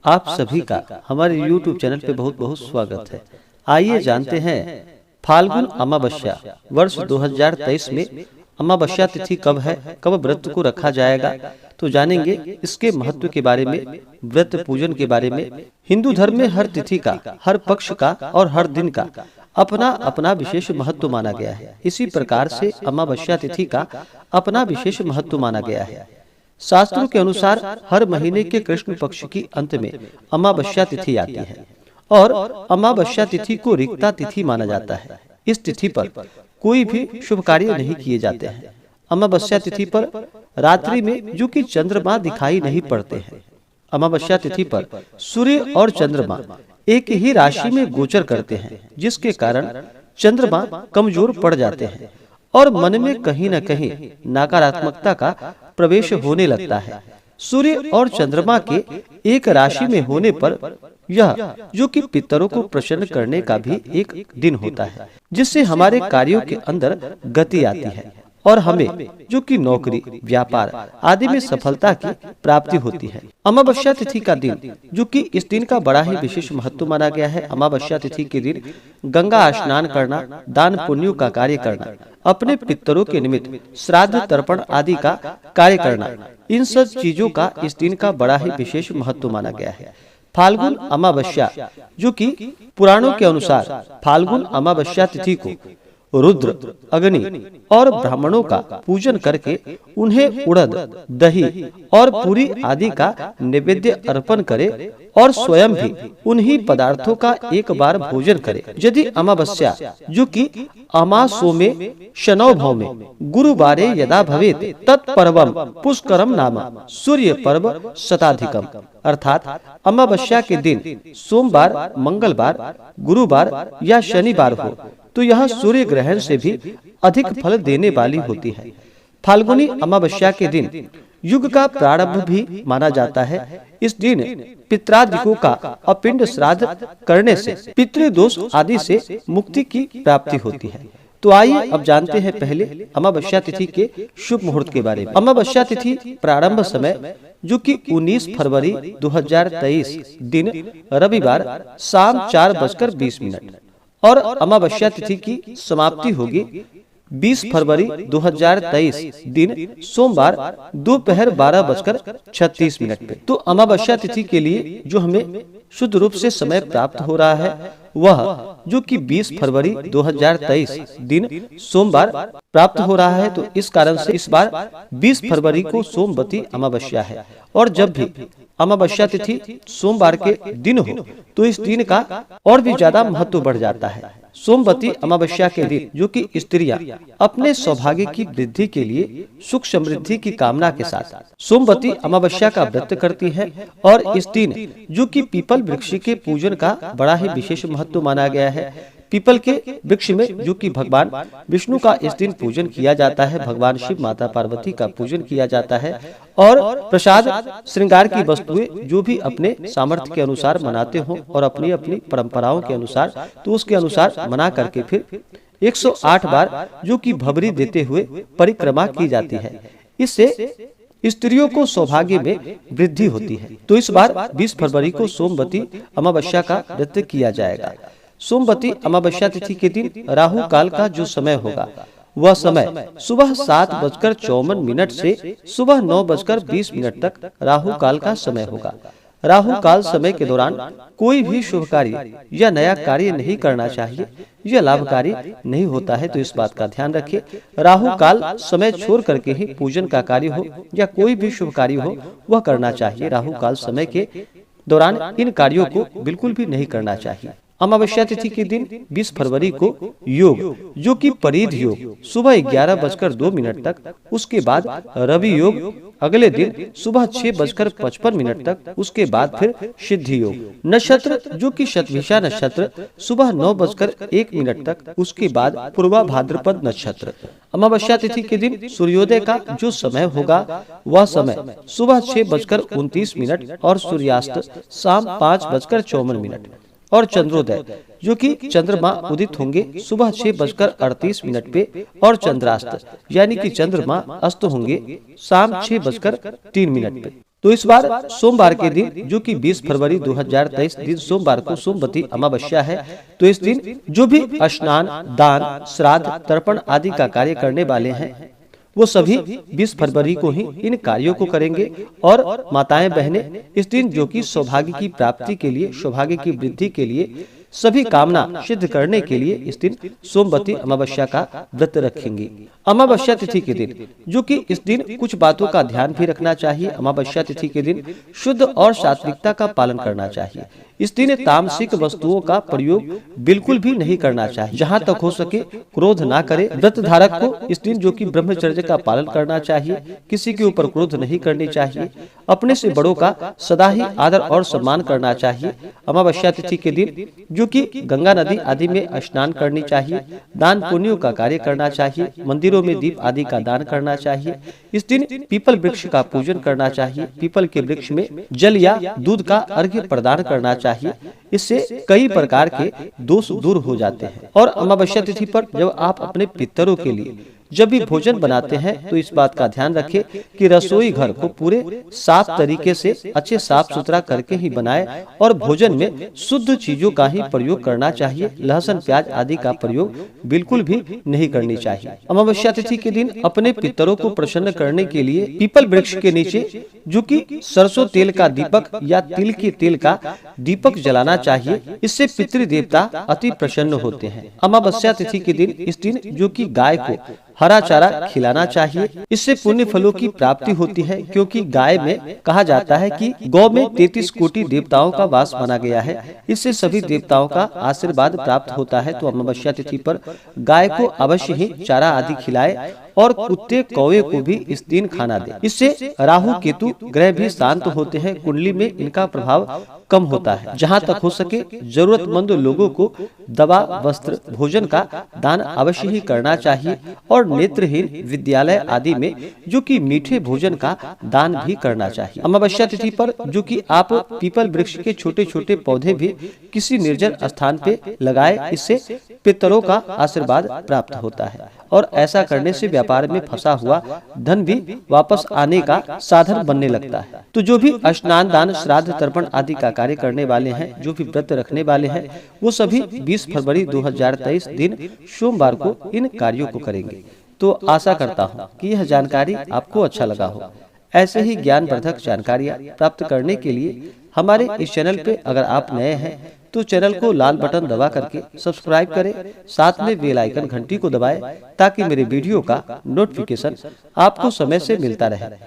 आप सभी का हमारे YouTube चैनल पे बहुत बहुत स्वागत है। आइए जानते हैं फाल्गुन अमावस्या वर्ष 2023 में अमावस्या तिथि कब है, कब व्रत को रखा जाएगा, तो जानेंगे इसके महत्व के बारे में, व्रत पूजन के बारे में। हिंदू धर्म में हर तिथि का, हर पक्ष का और हर दिन का अपना अपना विशेष महत्व माना गया है। इसी प्रकार से अमावस्या तिथि का अपना विशेष महत्व माना गया है। शास्त्रों के अनुसार हर महीने के कृष्ण पक्ष की अंत में अमावस्या तिथि आती है और अमावस्या तिथि को रिक्ता तिथि माना जाता है। इस तिथि पर कोई भी शुभ कार्य नहीं किए जाते हैं। अमावस्या तिथि पर रात्रि में जो कि चंद्रमा दिखाई नहीं पड़ते हैं। अमावस्या तिथि पर सूर्य और चंद्रमा एक ही राशि में गोचर करते हैं, जिसके कारण चंद्रमा कमजोर पड़ जाते हैं और मन में कहीं न कहीं नकारात्मकता का प्रवेश होने लगता है। सूर्य और चंद्रमा के एक राशि में होने पर यह जो कि पितरों को प्रसन्न करने का भी एक दिन होता है, जिससे हमारे कार्यों के अंदर गति आती है और हमें जो कि नौकरी, व्यापार आदि में सफलता की प्राप्ति होती है। अमावस्या तिथि का दिन जो कि इस दिन का बड़ा ही विशेष महत्व माना गया है। अमावस्या तिथि के दिन गंगा स्नान करना, दान पुण्यों का कार्य करना, अपने पितरों के निमित्त श्राद्ध तर्पण आदि का कार्य करना, इन सब चीजों का इस दिन का बड़ा ही विशेष महत्व माना गया है। फाल्गुन अमावस्या जो कि पुराणों के अनुसार फाल्गुन अमावस्या तिथि को रुद्र, अग्नि और ब्राह्मणों का पूजन करके उन्हें उड़द, दही और पूरी आदि का नैवेद्य अर्पण करे और स्वयं भी उन्हीं पदार्थों का एक बार भोजन करे। यदि अमावस्या जो कि अमासो में शनौ भौ में गुरुवारे यदा भवेत तत्पर्वम पुष्करम नाम सूर्य पर्व शताधिकम, अर्थात अमावस्या के दिन सोमवार, मंगलवार, गुरुवार या शनिवार हो तो यह सूर्य ग्रहण से भी अधिक फल देने वाली होती है। फाल्गुनी अमावस्या के दिन युग का प्रारंभ भी माना जाता है। इस दिन पितरादिकों का अपिंड श्राद्ध करने से पितृदोष आदि से मुक्ति की प्राप्ति होती है। तो आइए अब जानते हैं पहले अमावस्या तिथि के शुभ मुहूर्त के बारे में। अमावस्या तिथि प्रारंभ समय जो कि 19 फरवरी 2023 दिन रविवार शाम 4:20 और अमावस्या तिथि की समाप्ति होगी 20 फरवरी 2023 दिन सोमवार दोपहर 12:36 पे। तो अमावस्या तिथि के लिए जो हमें शुद्ध रूप से समय प्राप्त हो रहा है वह जो कि 20 फरवरी 2023 दिन सोमवार प्राप्त हो रहा है। तो इस कारण से इस बार 20 फरवरी को सोमवती अमावस्या है और जब भी अमावस्या तिथि सोमवार के दिन हो तो इस दिन का और भी ज्यादा महत्व बढ़ जाता है। सोमवती अमावस्या के दिन जो कि स्त्रियां अपने सौभाग्य की वृद्धि के लिए सुख समृद्धि की कामना के साथ सोमवती अमावस्या का व्रत करती हैं और इस दिन जो कि पीपल वृक्ष के पूजन का बड़ा ही विशेष महत्व माना गया है। पीपल के वृक्ष में जो कि भगवान विष्णु का इस दिन पूजन किया जाता है, भगवान शिव, माता पार्वती का पूजन किया जाता है और प्रसाद श्रृंगार की वस्तुएं जो भी अपने सामर्थ्य के अनुसार मनाते हो और अपनी अपनी परंपराओं के अनुसार तो उसके अनुसार मना करके फिर 108 बार जो कि भबरी देते हुए परिक्रमा की जाती है। इससे स्त्रियों को सौभाग्य में वृद्धि होती है। तो इस बार 20 फरवरी को सोमवती अमावस्या का व्रत किया जाएगा। सोमवती अमावस्या तिथि के दिन राहु काल का जो समय होगा वह समय सुबह 7:54 से सुबह 9:20 तक राहु काल का समय होगा। राहु काल समय के दौरान कोई भी शुभ कार्य या नया कार्य नहीं करना चाहिए, यह लाभकारी नहीं होता है। तो इस बात का ध्यान रखिए। राहु काल समय छोड़ करके ही पूजन का कार्य हो या कोई भी शुभ कार्य हो वह करना चाहिए। राहु काल समय के दौरान इन कार्यों को बिल्कुल भी नहीं करना चाहिए। अमावस्या तिथि के दिन 20 फरवरी को योग जो कि परिध योग सुबह 11:02 तक, उसके बाद रवि योग अगले दिन सुबह 6:55 तक, उसके बाद फिर सिद्धि योग। नक्षत्र जो कि शतभिषा नक्षत्र सुबह 9:01 तक, उसके बाद पूर्वा भाद्रपद नक्षत्र। अमावस्या तिथि के दिन सूर्योदय का जो समय होगा वह समय सुबह 6:29 और सूर्यास्त शाम 5:54 और चंद्रोदय जो कि चंद्रमा उदित होंगे सुबह 6:38 पे और चंद्रास्त यानी कि चंद्रमा अस्त होंगे शाम 6:03 पे। तो इस बार सोमवार के दिन जो कि 20 फरवरी 2023 दिन सोमवार को सोमवती अमावस्या है, तो इस दिन जो भी स्नान, दान, श्राद्ध, तर्पण आदि का कार्य करने वाले हैं वो सभी 20 फरवरी को ही इन कार्यों को करेंगे। और माताएं बहनें इस दिन जो कि सौभाग्य की प्राप्ति के लिए, सौभाग्य की वृद्धि के लिए, सभी कामना सिद्ध करने के लिए इस दिन सोमवती अमावस्या का व्रत रखेंगी। अमावस्या तिथि के दिन जो कि इस दिन कुछ बातों का ध्यान भी रखना चाहिए। अमावस्या तिथि के दिन शुद्ध और सात्विकता का पालन करना चाहिए। इस दिन तामसिक वस्तुओं का प्रयोग बिल्कुल भी नहीं करना चाहिए। जहाँ तक हो सके क्रोध ना करे। व्रत धारक को इस दिन जो कि ब्रह्मचर्य का पालन करना चाहिए, किसी के ऊपर क्रोध नहीं करनी चाहिए, अपने से बड़ों का सदा ही आदर और सम्मान करना चाहिए। अमावस्या तिथि के दिन जो कि गंगा नदी आदि में स्नान करनी चाहिए, दान पुण्यों का कार्य करना चाहिए, मंदिरों में दीप आदि का दान करना चाहिए। इस दिन पीपल वृक्ष का पूजन करना चाहिए। पीपल के वृक्ष में जल या दूध का अर्घ्य प्रदान करना चाहिए। इससे कई प्रकार के दोष दूर हो जाते हैं। और अमावस्या तिथि पर जब आप अपने पितरों के लिए जब भी भोजन बनाते हैं तो इस बात का ध्यान रखें कि रसोई घर को पूरे साफ तरीके से अच्छे साफ सुथरा करके ही बनाए और भोजन में शुद्ध चीजों का ही प्रयोग करना चाहिए। लहसुन, प्याज आदि का प्रयोग बिल्कुल भी नहीं करनी चाहिए। अमावस्या तिथि के दिन अपने पितरों को प्रसन्न करने के लिए पीपल वृक्ष के नीचे जो कि सरसों तेल का दीपक या तिल के तेल का दीपक जलाना चाहिए। इससे पितृ देवता अति प्रसन्न होते हैं। अमावस्या तिथि के दिन इस दिन जो कि गाय को हरा चारा खिलाना चाहिए। इससे पुण्य फलों की प्राप्ति होती है, क्योंकि गाय में कहा जाता है कि गौ में 33 कोटि देवताओं का वास माना गया है। इससे सभी देवताओं का आशीर्वाद प्राप्त होता है। तो अमावस्या तिथि पर गाय को अवश्य ही चारा आदि खिलाए और कुत्ते कौवे को भी इस दिन खाना दे। इससे राहु केतु ग्रह भी शांत होते हैं, कुंडली में इनका प्रभाव कम होता है। जहाँ तक हो सके जरूरतमंद लोगों को दवा, वस्त्र, भोजन का दान अवश्य ही करना चाहिए। और नेत्रहीन विद्यालय आदि में जो कि मीठे भोजन का दान भी करना चाहिए। अमावस्या तिथि पर जो कि आप पीपल वृक्ष के छोटे छोटे पौधे भी किसी निर्जन स्थान पे लगाए, इससे पितरों का आशीर्वाद प्राप्त होता है। और ऐसा करने से व्यापार में फंसा हुआ धन भी वापस आने का साधन बनने लगता है। तो जो भी स्नान, दान, श्राद्ध, तर्पण आदि का कार्य करने वाले हैं, जो भी व्रत रखने वाले हैं, वो सभी 20 फरवरी 2023 दिन सोमवार को इन कार्यों को करेंगे। तो आशा करता हूँ कि यह जानकारी आपको अच्छा लगा हो। ऐसे ही ज्ञानवर्धक जानकारियाँ प्राप्त करने के लिए हमारे इस चैनल पे अगर आप नए हैं तो चैनल को लाल बटन दबा करके सब्सक्राइब करें, साथ में बेल आइकन घंटी को दबाएं ताकि मेरे वीडियो का नोटिफिकेशन आपको समय से मिलता रहे।